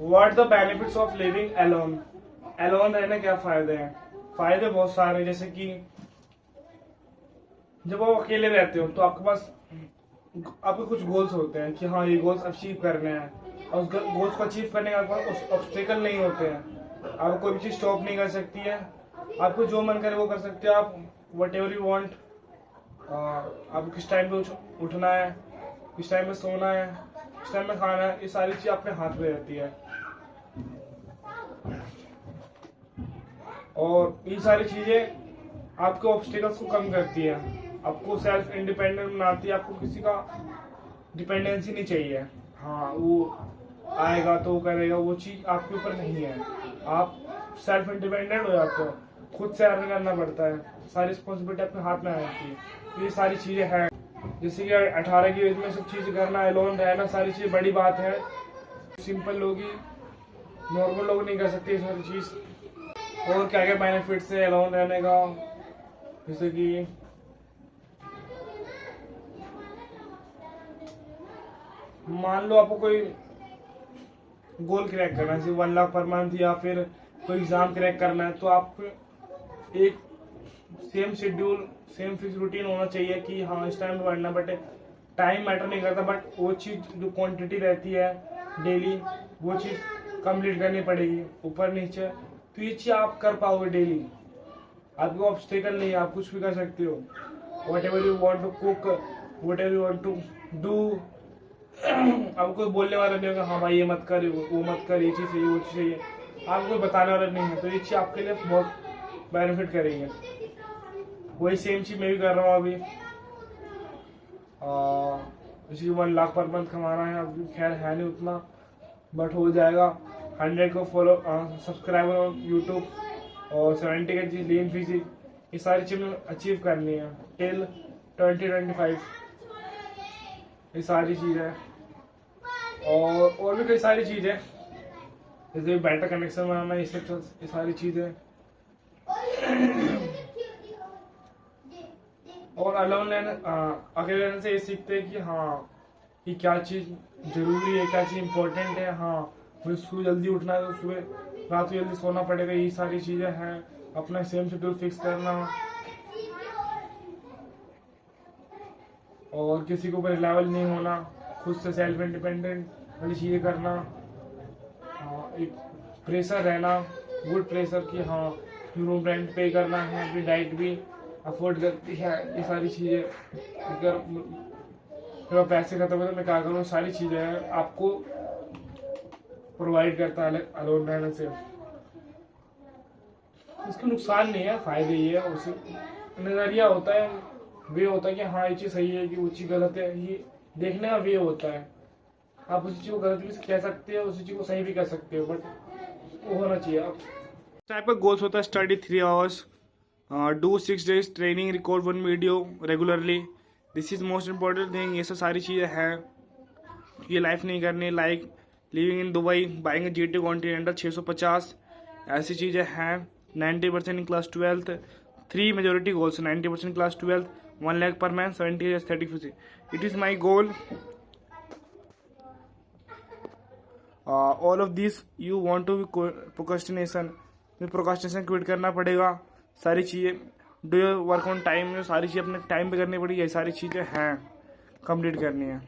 What the benefits of living alone. Alone रहने क्या फायदे हैं? फायदे बहुत सारे हैं, जैसे कि जब आप अकेले रहते हो तो आपके पास आपके कुछ गोल्स होते हैं कि हाँ ये गोल्स अचीव करने हैं, और उस गोल्स को अचीव करने के आपके ऑब्स्टेकल नहीं होते हैं। आपको कोई भी चीज स्टॉप नहीं कर सकती है। आपको जो मन करे वो कर सकते हो आप, वट एवर यू वॉन्ट। आपको किस टाइम पे उठना है, किस टाइम पे सोना है, किस टाइम पे खाना है, ये सारी चीज अपने हाथ में रहती है। और ये सारी चीजें आपके ऑब्स्टेकल्स को कम करती है, आपको सेल्फ इंडिपेंडेंट बनाती है। आपको किसी का डिपेंडेंसी नहीं चाहिए। हाँ वो आएगा तो वो करेगा, वो चीज आपके ऊपर नहीं है। आप सेल्फ इंडिपेंडेंट हो जाते हो, खुद से अर्न करना पड़ता है, सारी रिस्पॉन्सिबिलिटी अपने हाथ में आ जाती है। तो ये सारी चीजें हैं, जैसे कि 18 की एज में सब चीजें करना, अलोन रहना, सारी चीजें बड़ी बात है। सिंपल लोग ही, नॉर्मल लोग नहीं कर सकते ये सारी चीज। और क्या क्या बेनिफिट्स है अलोन रहने का, जैसे कि मान लो आपको कोई गोल क्रैक करना है, जैसे 1 लाख पर मंथ, या फिर कोई एग्जाम क्रैक करना है, तो आपको एक same schedule, same fix routine होना चाहिए कि हाँ इस टाइम पे पढ़ना। बट टाइम मैटर नहीं करता, बट वो चीज जो क्वांटिटी रहती है डेली, वो चीज कंप्लीट करनी पड़ेगी, ऊपर नीचे। तो ये चीज आप कर पाओगे डेली, आपको ऑब्स्टेकल नहीं है, आप कुछ भी कर सकते हो। Whatever you want to cook, whatever you want to do. आपको कोई बोलने वाला नहीं होगा हाँ भाई ये मत कर, वो मत कर, ये चीज चाहिए, वो चीज चाहिए, आपको कोई बताने वाला नहीं है। तो ये चीज आपके लिए बहुत बेनिफिट करेंगे। वही सेम चीज मैं भी कर रहा हूँ अभी। इसी 1 लाख पर मंथ कमाना है, अभी खैर है नहीं उतना, बट हो जाएगा। 100 को फॉलो सब्सक्राइबर ऑन यूट्यूब, और 70 के लीन फिजिक, ये सारी चीजें अचीव करनी है टिल 2025। ये सारी चीजें और भी कई सारी चीजें, जैसे बेटर कनेक्शन बनाना, ये सब ये सारी चीजें। और अलोन रहने, अकेले रहने से ये सीखते हैं कि हाँ कि क्या चीज जरूरी है, क्या चीज इम्पोर्टेंट है। हाँ मुझे सुबह जल्दी उठना है तो सुबह, रात को जल्दी सोना पड़ेगा, ये सारी चीजें हैं। अपना सेम शेड्यूल फिक्स करना, और किसी के ऊपर रिलायबल नहीं होना, खुद से सेल्फ इंडिपेंडेंट वाली चीजें करना। एक प्रेशर रहना, गुड प्रेशर की हाँ रूम रेंट पे करना है, अपनी डाइट भी अफोर्ड करती है। ये सारी चीजें अगर मेरा पैसे खत्म हो तो मैं क्या करूँ, सारी चीजें आपको प्रोवाइड करता है अलोन रहने से। इसके नुकसान नहीं है, फायदे ही है। उसे नजरिया होता है, वे होता है कि हाँ ये चीज सही है कि वो चीज गलत है, ये देखने का वे होता है। आप उसी चीज को गलत भी कह सकते हो, उसी चीज को सही भी कह सकते हो, बट वो होना चाहिए। आप टाइप का गोल्स होता है, study 3 hours, do 6 days training, record 1 video regularly, this is most important thing. ये सब सारी चीजें हैं, ये लाइफ नहीं करनी, like living in Dubai, buying GT continental 650, ऐसी चीजें हैं। 90% in class 12th, 3 majority goals, 90% class 12th, 1 lakh per man, 70 aesthetic physique. It is my goal. All of these you want to be procrastination. Procrastination quit करना पड़ेगा। सारी चीज़ें do your work on time, सारी चीज़ें अपने time पे करनी पड़ेगी। ये सारी चीज़ें हैं, कंप्लीट करनी है।